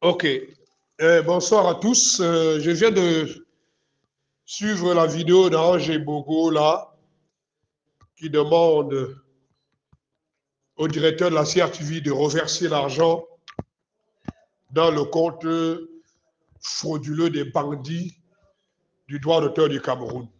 Ok. Bonsoir à tous. Je viens de suivre la vidéo d'Ange Bogo là, qui demande au directeur de la CRTV de reverser l'argent dans le compte frauduleux des bandits du droit d'auteur du Cameroun.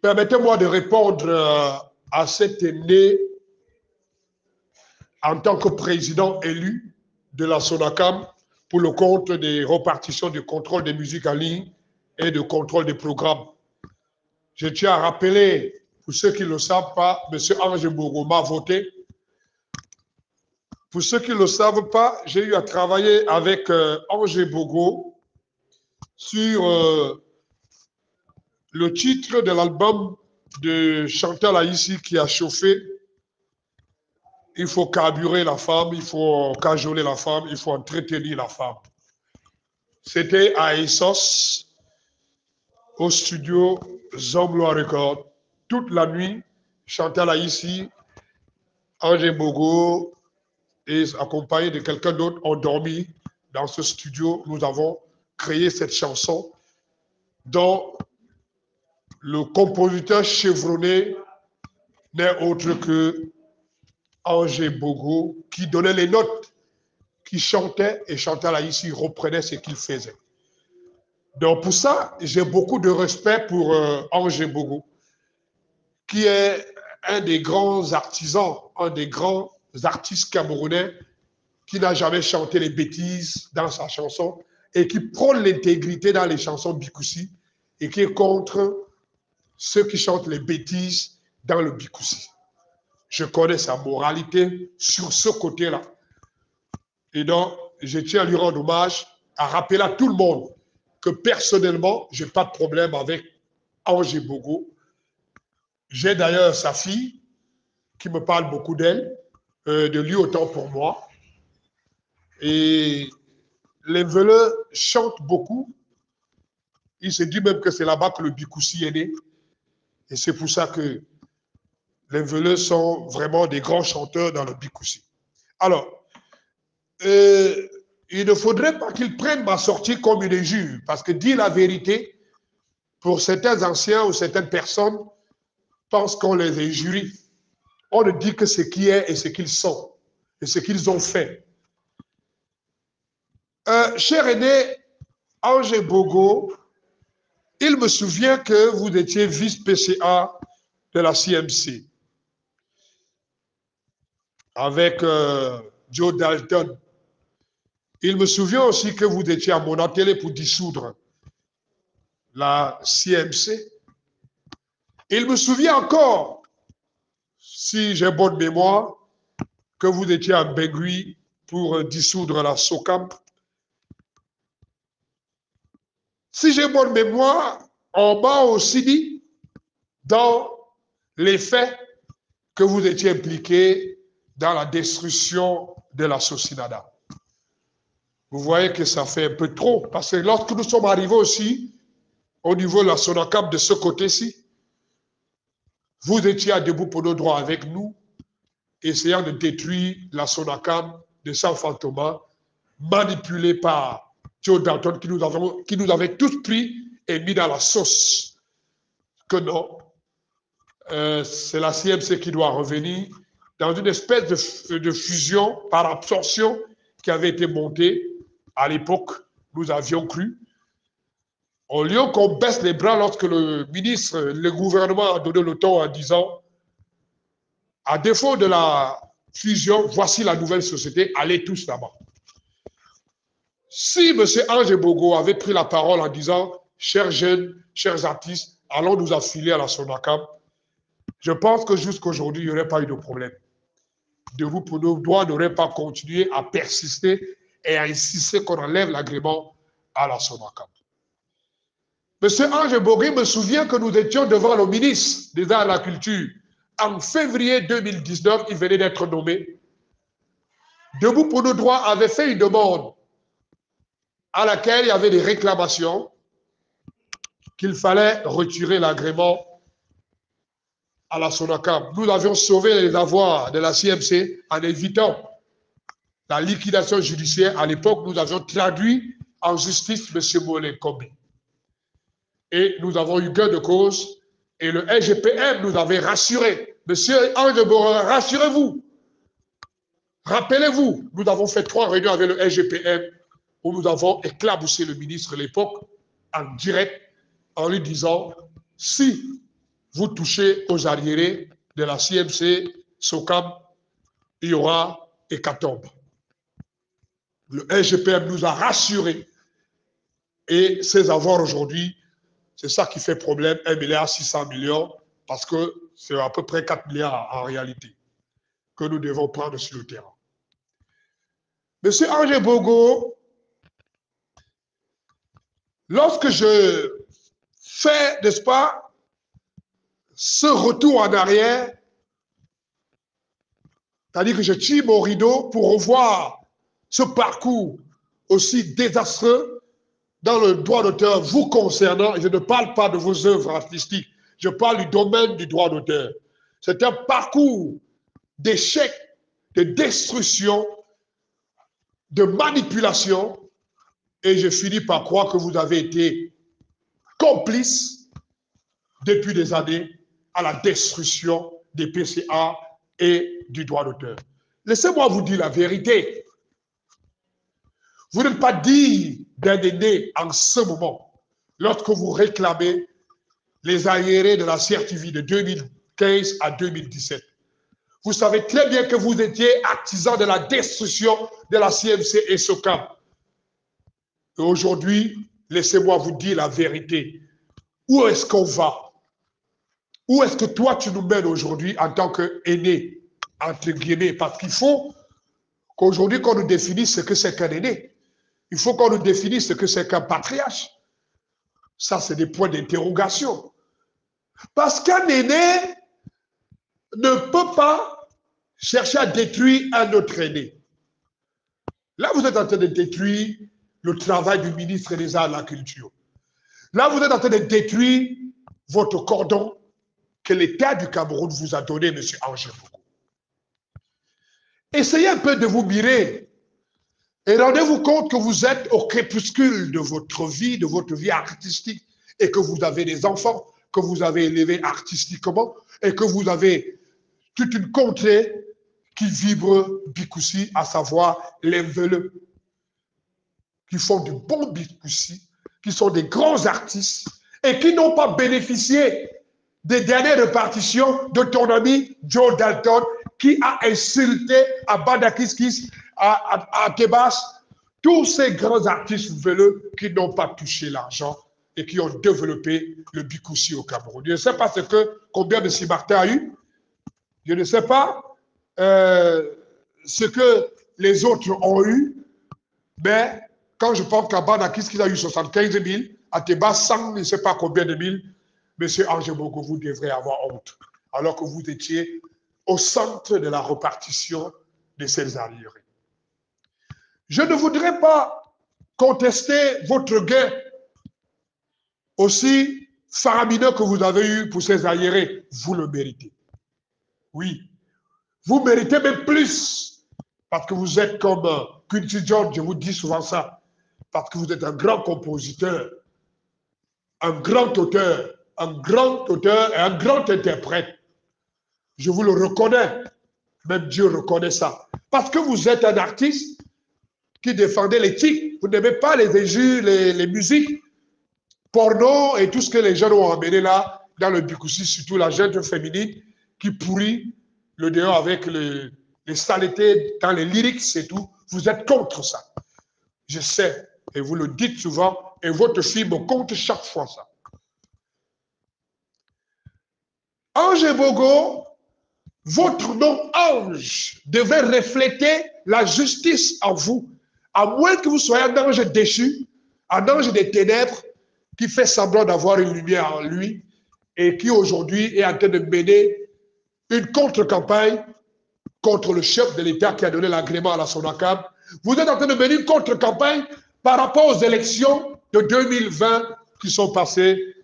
Permettez-moi de répondre à cet aîné en tant que président élu de la SONACAM pour le compte des repartitions du contrôle des musiques en ligne et de contrôle des programmes. Je tiens à rappeler, pour ceux qui ne le savent pas, M. Ange Bogo m'a voté. Pour ceux qui ne le savent pas, j'ai eu à travailler avec Ange Bogo sur le titre de l'album de Chantal Aïssi qui a chauffé. Il faut carburer la femme, il faut cajoler la femme, il faut entretenir la femme. C'était à Essos, au studio Zomblois Record. Toute la nuit, Chantal Aïssi, Ange Bogo et accompagné de quelqu'un d'autre ont dormi dans ce studio. Nous avons créé cette chanson dont le compositeur chevronné n'est autre que Ange Bogo qui donnait les notes, qui chantait et Chantal Aïssi reprenait ce qu'il faisait. Donc pour ça, j'ai beaucoup de respect pour Ange Bogo, qui est un des grands artisans, un des grands artistes camerounais qui n'a jamais chanté les bêtises dans sa chanson et qui prône l'intégrité dans les chansons Bikoussi et qui est contre ceux qui chantent les bêtises dans le Bikoussi. Je connais sa moralité sur ce côté-là. Et donc, je tiens à lui rendre hommage, à rappeler à tout le monde que personnellement, je n'ai pas de problème avec Ange Bogo. J'ai d'ailleurs sa fille qui me parle beaucoup d'elle, de lui autant pour moi. Et les Veleux chantent beaucoup. Il se dit même que c'est là-bas que le Bikoussi est né. Et c'est pour ça que les Veleux sont vraiment des grands chanteurs dans le Bikoussi. Alors, il ne faudrait pas qu'ils prennent ma sortie comme une injure, parce que dire la vérité, pour certains anciens ou certaines personnes, pensent qu'on les injurie. On ne dit que ce qui est et ce qu'ils sont, et ce qu'ils ont fait. Cher aîné Ange Bogo, il me souvient que vous étiez vice-PCA de la CMC avec Joe Dalton. Il me souvient aussi que vous étiez à mon atelier pour dissoudre la CMC. Il me souvient encore, si j'ai bonne mémoire, que vous étiez à Bengui pour dissoudre la SOCAM. Si j'ai bonne mémoire, on m'a aussi dit dans les faits que vous étiez impliqué dans la destruction de la Socinada. Vous voyez que ça fait un peu trop, parce que lorsque nous sommes arrivés aussi, au niveau de la SONACAM de ce côté-ci, vous étiez à debout pour nos droits avec nous, essayant de détruire la SONACAM de San Fantoma, manipulée par Joe Dalton qui nous avait tous pris et mis dans la sauce. Que non, c'est la CMC qui doit revenir dans une espèce de fusion par absorption qui avait été montée à l'époque, nous avions cru. Au lieu qu'on baisse les bras lorsque le ministre, le gouvernement a donné le ton en disant, à défaut de la fusion, voici la nouvelle société, allez tous là-bas. Si M. Ange Bogo avait pris la parole en disant, chers jeunes, chers artistes, allons nous affilier à la SONACAM, je pense que jusqu'à aujourd'hui, il n'y aurait pas eu de problème. Debout pour nos droits n'aurait pas continué à persister et à insister qu'on enlève l'agrément à la SONACAM. M. Ange Bogo me souvient que nous étions devant le ministre des Arts et de la Culture. En février 2019, il venait d'être nommé. Debout pour nos droits avait fait une demande à laquelle il y avait des réclamations qu'il fallait retirer l'agrément à la SONACAM. Nous avions sauvé les avoirs de la CMC en évitant la liquidation judiciaire, à l'époque, nous avions traduit en justice M. Molé Kombi. Et nous avons eu gain de cause. Et le SGPM nous avait rassuré. Monsieur Ange Borin, rassurez-vous. Rappelez-vous, nous avons fait 3 réunions avec le SGPM où nous avons éclaboussé le ministre de l'époque en direct en lui disant si vous touchez aux arriérés de la CMC, SOCAM, il y aura hécatombe. Le SGPM nous a rassurés et ces avoirs aujourd'hui, c'est ça qui fait problème, 1,6 milliard, parce que c'est à peu près 4 milliards en réalité que nous devons prendre sur le terrain. Monsieur Angé Bogo, lorsque je fais, n'est-ce pas, ce retour en arrière, c'est-à-dire que je tire mon rideau pour revoir ce parcours aussi désastreux dans le droit d'auteur vous concernant, et je ne parle pas de vos œuvres artistiques, je parle du domaine du droit d'auteur. C'est un parcours d'échec, de destruction, de manipulation, et je finis par croire que vous avez été complice depuis des années à la destruction des PCA et du droit d'auteur. Laissez-moi vous dire la vérité. Vous n'êtes pas digne d'un aîné en ce moment, lorsque vous réclamez les arriérés de la CRTV de 2015 à 2017. Vous savez très bien que vous étiez artisan de la destruction de la CMC et SOCAM. Et aujourd'hui, laissez-moi vous dire la vérité. Où est-ce qu'on va? Où est-ce que toi, tu nous mènes aujourd'hui en tant qu'aîné, entre guillemets? Parce qu'il faut qu'aujourd'hui, qu'on nous définisse ce que c'est qu'un aîné. Il faut qu'on nous définisse ce que c'est qu'un patriarche. Ça, c'est des points d'interrogation. Parce qu'un aîné ne peut pas chercher à détruire un autre aîné. Là, vous êtes en train de détruire le travail du ministre des Arts et de la Culture. Là, vous êtes en train de détruire votre cordon que l'État du Cameroun vous a donné, M. Angé Bogo. Essayez un peu de vous mirer et rendez-vous compte que vous êtes au crépuscule de votre vie artistique, et que vous avez des enfants, que vous avez élevés artistiquement, et que vous avez toute une contrée qui vibre Bikoussi, à savoir les Veleux, qui font du bon Bikoussi, qui sont des grands artistes, et qui n'ont pas bénéficié des dernières répartitions de ton ami Joe Dalton, qui a insulté à Badakiskis, à Kebas, tous ces grands artistes veleux qui n'ont pas touché l'argent et qui ont développé le Bikoussi au Cameroun. Je ne sais pas combien de Simartin a eu. Je ne sais pas ce que les autres ont eu. Mais quand je pense qu'à Banakis, qu'il a eu 75 000, à Tebas, 100, je ne sais pas combien de mille, Monsieur Angé Bogo, vous devrez avoir honte. Alors que vous étiez au centre de la répartition de ces arriérés. Je ne voudrais pas contester votre gain aussi faramineux que vous avez eu pour ces arriérés. Vous le méritez. Oui. Vous méritez même plus. Parce que vous êtes comme Quincy Jones, je vous dis souvent ça. Parce que vous êtes un grand compositeur, un grand auteur et un grand interprète. Je vous le reconnais. Même Dieu reconnaît ça. Parce que vous êtes un artiste qui défendait l'éthique. Vous n'aimez pas les injures, les musiques, porno et tout ce que les jeunes ont amené là, dans le Bikoussi, surtout la jeune féminine qui pourrit le dehors avec les saletés dans les lyrics et tout. Vous êtes contre ça. Je sais, et vous le dites souvent, et votre fille me compte chaque fois ça. Angé Bogo, votre nom Ange devait refléter la justice en vous, à moins que vous soyez un ange déchu, un ange des ténèbres qui fait semblant d'avoir une lumière en lui et qui aujourd'hui est en train de mener une contre-campagne contre le chef de l'État qui a donné l'agrément à la SONACAM. Vous êtes en train de mener une contre-campagne par rapport aux élections de 2020 qui sont passées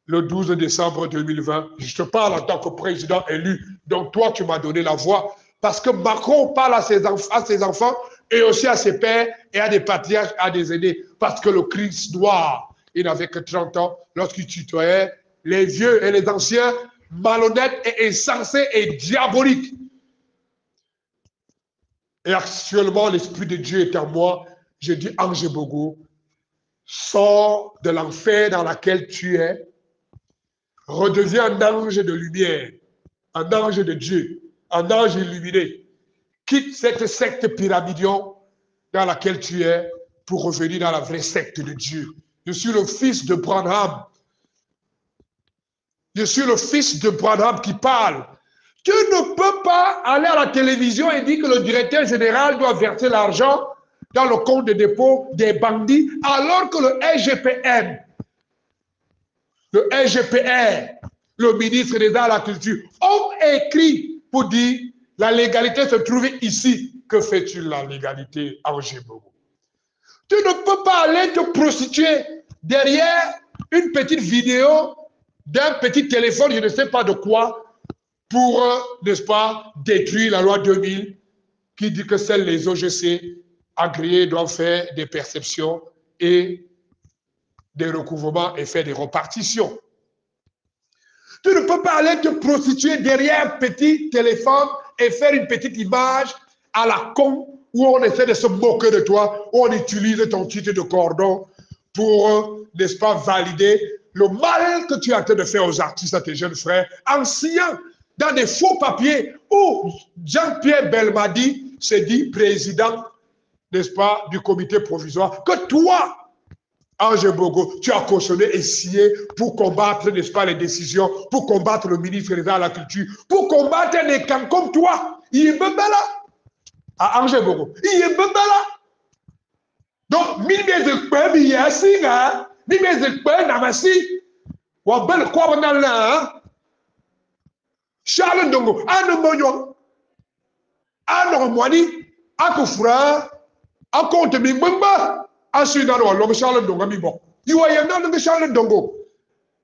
le 12 décembre 2020. Je te parle en tant que président élu. Donc toi, tu m'as donné la voix Parce que Macron parle à ses enfants et aussi à ses pères et à des patriarches, à des aînés. Parce que le Christ noir, il n'avait que 30 ans lorsqu'il tutoyait les vieux et les anciens, malhonnêtes et insensés et diaboliques. Et actuellement, l'Esprit de Dieu est en moi. Je dis, Ange Bogo, sors de l'enfer dans lequel tu es, redeviens un ange de lumière, un ange de Dieu, un ange illuminé. Quitte cette secte pyramidion dans laquelle tu es pour revenir dans la vraie secte de Dieu. Je suis le fils de Branham. Je suis le fils de Branham qui parle. Tu ne peux pas aller à la télévision et dire que le directeur général doit verser l'argent dans le compte de dépôt des bandits alors que le SGPM, le SGPR, le ministre des Arts et de la Culture, ont écrit pour dire la légalité se trouve ici. Que fais-tu la légalité en Gébogo? Tu ne peux pas aller te prostituer derrière une petite vidéo d'un petit téléphone, je ne sais pas de quoi, pour, n'est-ce pas, détruire la loi 2000 qui dit que seuls les OGC agréés doivent faire des perceptions et des recouvrements et faire des repartitions. Tu ne peux pas aller te prostituer derrière un petit téléphone et faire une petite image à la con où on essaie de se moquer de toi, où on utilise ton titre de cordon pour, n'est-ce pas, valider le mal que tu es en train de faire aux artistes, à tes jeunes frères, en signant dans des faux papiers où Jean-Pierre Belmadi s'est dit président, n'est-ce pas, du comité provisoire, que toi, Ange Bogo, tu as cautionné et signé pour combattre, n'est-ce pas, les décisions, pour combattre le ministre des Arts et de la Culture, pour combattre les camps comme toi. Il est même là. À Ange Bogo. Il est même là. Donc, mille mes il y a si, hein. Mille mes namasi. Wa bel quoi on a là, Charles Ndongo, Anne Moyon, Anne Mwani, Akufra, Akonte Mimbamba, Asunano, l'homme Charles Ndongo, mi bon. You are not Charles Ndongo.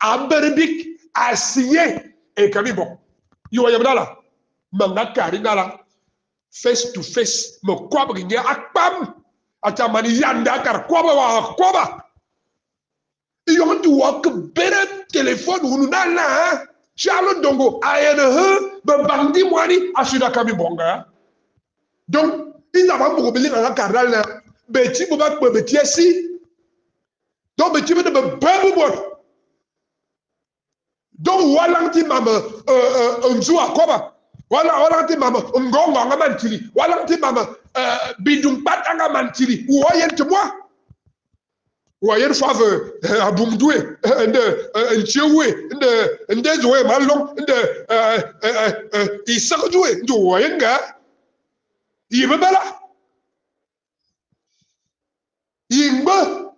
Aberbic a signé et Kami bon. You are là. Mangakari là. Face to face, me quoi bringer akpam. Atamani yanda kar kwaba. Ils ont dû voir que bel téléphone ou nous là. Charles Ndongo a un bandi moani à Sudakami Bonga. Donc, ils avaient pour oublier la carrière là. Betty Boba Betty si. Donc, Betty me de donc, walanti mama unzu akoba. Walanti mama ngongo anga mantili. Walanti mama bidumpat anga mantili. Ouayen te moi. Ouayen fave abumdoué. Nchewe. Ndezoué malong. Isardoué. Ouayen ga. Yibebala. Yingba.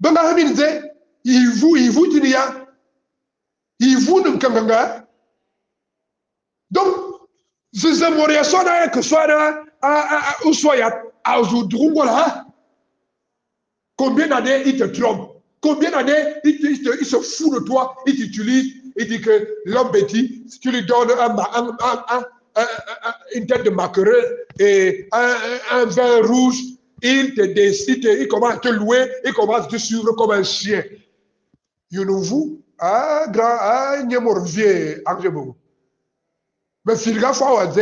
Banga haminze. Yivu tinia. Il vous ne kanganga. Donc, ces amoriations que soit ou soit à Oudrungola. Combien d'années il te trompe? Combien d'années il se fout de toi? Il t'utilise. Il dit que l'homme bêtis, si tu lui donnes une tête de maquereux et un vin rouge, il te décide, il commence à te louer, il commence à te suivre comme un chien. You know vous? Ah, grand, ah, nyemor vie, Ange Bogo. Mais filga fawa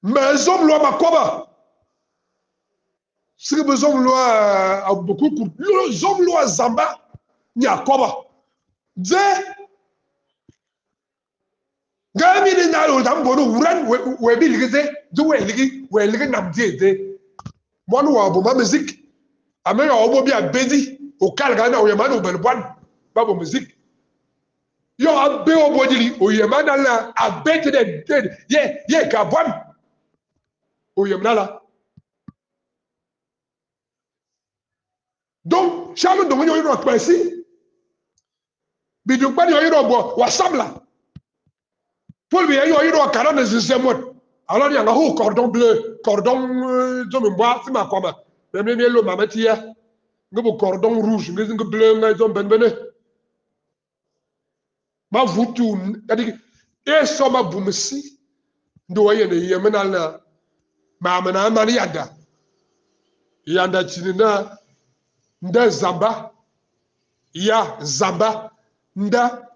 mais hommes loi makoba. Si besoin loi a beaucoup les hommes loi zamba, ni akoba. Gami ni nalo dambono uran webi ligeze, we ligi namdi moi nous avons ma musique. Amène au bobi à Bédi, au Calgana, au Yaman, au Belboine, pas de musique. Yo a bé au Bodili, au Yaman, à bête de yé, Gabon, au Yaman là. Donc, Charles de Mounion, il y a un ici. Bidou pas, il y a un bois, ou à Samla. Paul, il y a un caron de Zémon. Alors, il y a un cordon bleu, cordon de mémoire, c'est ma commande. Même le mamatia. Nga cordon rouge, nga bleu, nga zom benbene. Ma vutu, c'est-à-dire, et soma bumsi, ndoye ne yemenal ma amana mani yanda. Yanda chinina, nda zamba, ya zamba, nda,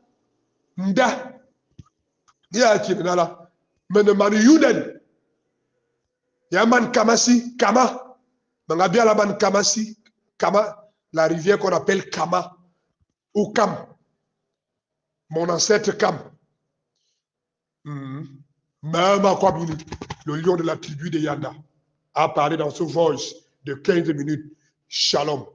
ya chinina la, mene mani yuden, ya man kamasi, kama, mangabia la man kamasi, kama, la rivière qu'on appelle Kama, ou Kam, mon ancêtre Kam. Même à Kwabili, le lion de la tribu de Yanda, a parlé dans ce voice de 15 minutes. Shalom.